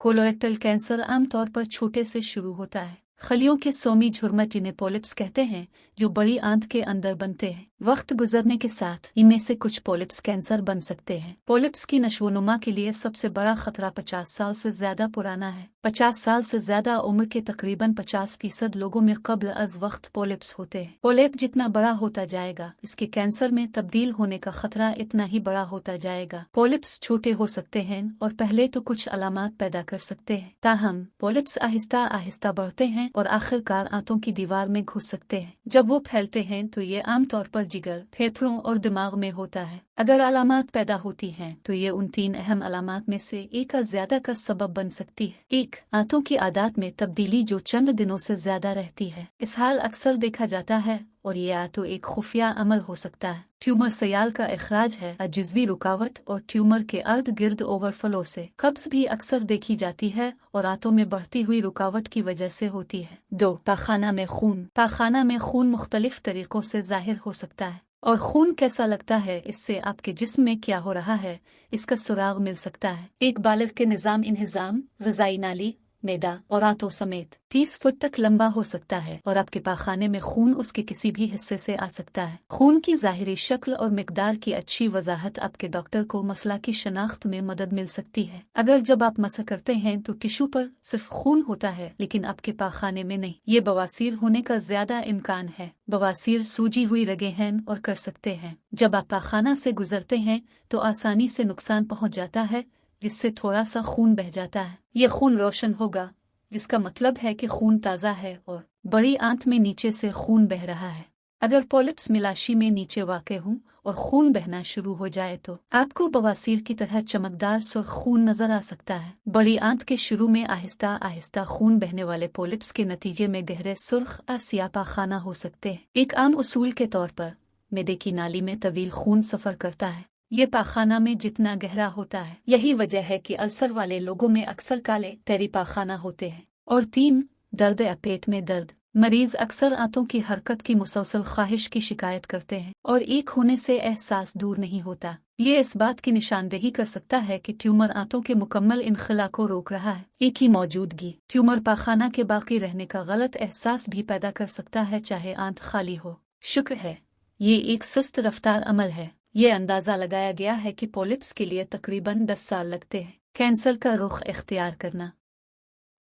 Colorectal cancer आमतौर पर छोटे से शुरू होता है। खलियों के सोमी झुरमट जिन्हें पॉलिप्स कहते हैं, जो बड़ी आंत के अंदर बनते हैं। वक्त गुजरने के साथ इनमें से कुछ पॉलिप्स कैंसर बन सकते हैं। पॉलिप्स की नशोनुमा के लिए सबसे बड़ा खतरा 50 साल से ज्यादा पुराना है। 50 साल से ज्यादा उम्र के तकरीबन 50% लोगों में कब्ल अज वक्त पॉलिप्स होते हैं। पॉलिप जितना बड़ा होता जाएगा, इसके कैंसर में तब्दील होने का खतरा इतना ही बड़ा होता जाएगा। पॉलिप्स छोटे हो सकते हैं और पहले तो कुछ अलामात पैदा कर सकते हैं, ताहम पॉलिप्स आहिस्ता आहिस्ता बढ़ते हैं और आखिरकार आंतों की दीवार में घुस सकते हैं। जब वो फैलते हैं तो ये आमतौर पर जिगर, फेफड़ों और दिमाग में होता है। अगर अलामात पैदा होती हैं तो ये उन 3 अहम अलामात में से एक का ज्यादा का सबब बन सकती है। 1. आंतों की आदत में तब्दीली जो चंद दिनों से ज्यादा रहती है। इस हाल अक्सर देखा जाता है और ये या तो एक खुफिया अमल हो सकता है, ट्यूमर सयाल का इखराज है, अजिज़वी रुकावट और ट्यूमर के अर्द गिर्द ओवरफ्लो से। कब्ज भी अक्सर देखी जाती है और आंतों में बढ़ती हुई रुकावट की वजह से होती है। 2. पाखाना में खून। पाखाना में खून मुख्तलिफ तरीकों से जाहिर हो सकता है और खून कैसा लगता है इससे आपके जिस्म में क्या हो रहा है इसका सुराग मिल सकता है। एक बालिग के निज़ाम इंहिज़ाम, ग़िज़ाई नाली, मैदा और आंतों समेत 30 फुट तक लंबा हो सकता है और आपके पाखाने में खून उसके किसी भी हिस्से से आ सकता है। खून की ज़ाहिरी शक्ल और मिकदार की अच्छी वजाहत आपके डॉक्टर को मसला की शनाख्त में मदद मिल सकती है। अगर जब आप मसा करते हैं तो टिश्यू पर सिर्फ खून होता है लेकिन आपके पाखाने में नहीं, ये बवासीर होने का ज्यादा इम्कान है। बवासीर सूजी हुई रगें हैं और कर सकते हैं। जब आप पाखाना से गुजरते हैं तो आसानी से नुकसान पहुंच जाता है, जिससे थोड़ा सा खून बह जाता है। ये खून रोशन होगा, जिसका मतलब है कि खून ताज़ा है और बड़ी आंत में नीचे से खून बह रहा है। अगर पॉलिप्स मिलाशी में नीचे वाक़े हों और खून बहना शुरू हो जाए तो आपको बवासीर की तरह चमकदार सुर्ख खून नजर आ सकता है। बड़ी आंत के शुरू में आहिस्ता आहिस्ता खून बहने वाले पॉलिप्स के नतीजे में गहरे सुर्ख आसिया पाखाना हो सकते हैं। एक आम उसूल के तौर पर मैदे की नाली में तवील खून सफ़र करता है। ये पाखाना में जितना गहरा होता है, यही वजह है कि अल्सर वाले लोगों में अक्सर काले टेरी पाखाना होते हैं। और 3. दर्द या पेट में दर्द। मरीज अक्सर आंतों की हरकत की मुसलसल ख्वाहिश की शिकायत करते हैं और एक होने से एहसास दूर नहीं होता। ये इस बात की निशानदेही कर सकता है कि ट्यूमर आंतों के मुकम्मल इनखला को रोक रहा है। एक ही मौजूदगी ट्यूमर पाखाना के बाकी रहने का गलत एहसास भी पैदा कर सकता है, चाहे आंत खाली हो। शुक्र है ये एक सुस्त रफ्तार अमल है। ये अंदाजा लगाया गया है कि पॉलिप्स के लिए तकरीबन 10 साल लगते हैं कैंसर का रुख इख्तियार करना।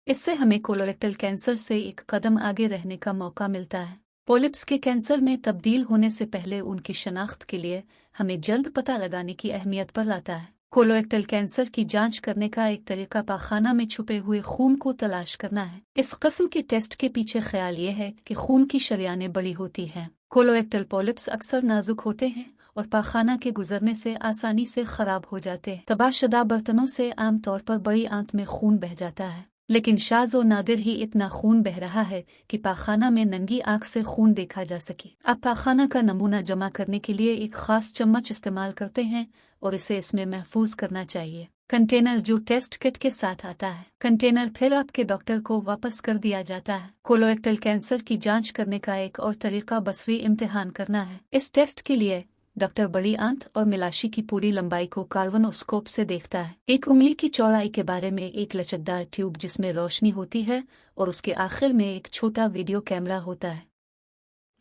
इससे हमें कोलोरेक्टल कैंसर से एक कदम आगे रहने का मौका मिलता है। पॉलिप्स के कैंसर में तब्दील होने से पहले उनकी शनाख्त के लिए हमें जल्द पता लगाने की अहमियत पर लाता है। कोलोरेक्टल कैंसर की जांच करने का एक तरीका पाखाना में छुपे हुए खून को तलाश करना है। इस किस्म के टेस्ट के पीछे ख्याल ये है कि खून की शरियानें बड़ी होती हैं। कोलोरेक्टल पॉलिप्स अक्सर नाजुक होते हैं और पाखाना के गुजरने से आसानी से खराब हो जाते हैं। तबाहशुदा बर्तनों से आमतौर पर बड़ी आंत में खून बह जाता है, लेकिन शाज़ और नादिर ही इतना खून बह रहा है कि पाखाना में नंगी आंख से खून देखा जा सके। आप पाखाना का नमूना जमा करने के लिए एक खास चम्मच इस्तेमाल करते हैं और इसे इसमें महफूज करना चाहिए। कंटेनर जो टेस्ट किट के साथ आता है, कंटेनर फिर आपके डॉक्टर को वापस कर दिया जाता है। कोलोरेक्टल कैंसर की जांच करने का एक और तरीका बसरी इम्तिहान करना है। इस टेस्ट के लिए डॉक्टर बड़ी आंत और मिलाशी की पूरी लंबाई को कार्बनोस्कोप से देखता है। एक उंगली की चौड़ाई के बारे में एक लचकदार ट्यूब जिसमें रोशनी होती है और उसके आखिर में एक छोटा वीडियो कैमरा होता है।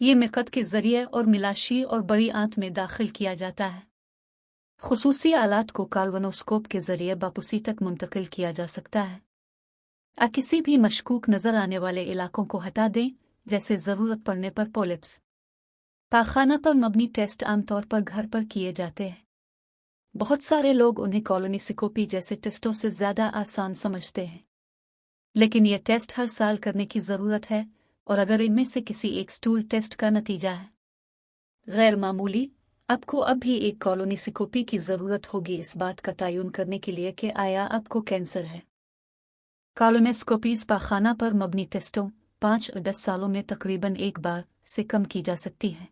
ये मिकत के जरिए और मिलाशी और बड़ी आंत में दाखिल किया जाता है। खुसूसी आलात को कार्बनोस्कोप के जरिए बापुसी तक मुंतकिल किया जा सकता है। आप किसी भी मशकूक नजर आने वाले इलाकों को हटा दें, जैसे जरूरत पड़ने पर पॉलिप्स। पाखाना पर मबनी टेस्ट आमतौर पर घर पर किए जाते हैं। बहुत सारे लोग उन्हें कॉलोनोस्कोपी जैसे टेस्टों से ज्यादा आसान समझते हैं, लेकिन यह टेस्ट हर साल करने की जरूरत है और अगर इनमें से किसी एक स्टूल टेस्ट का नतीजा है गैर मामूली, आपको अब भी एक कॉलोनोस्कोपी की जरूरत होगी इस बात का तयन करने के लिए कि आया आपको कैंसर है। कॉलोनोस्कोपीज पाखाना पर मबनी टेस्टों 5 और 10 सालों में तकरीबन एक बार से कम की जा सकती है,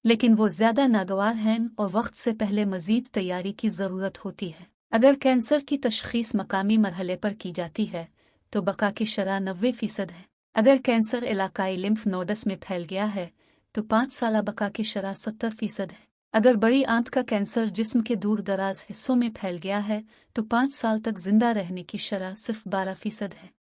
लेकिन वो ज्यादा नागवार हैं और वक्त से पहले मजीद तैयारी की जरूरत होती है। अगर कैंसर की तशखीस मकामी मरहले पर की जाती है तो बका की शरह 90% है। अगर कैंसर इलाकाई लिम्फ नोडस में फैल गया है तो 5 साला बका की शरह 70% है। اگر بڑی آنت کا کینسر جسم کے دور دراز حصوں میں پھیل گیا ہے تو 5 سال تک زندہ رہنے کی شرح صرف 12% ہے۔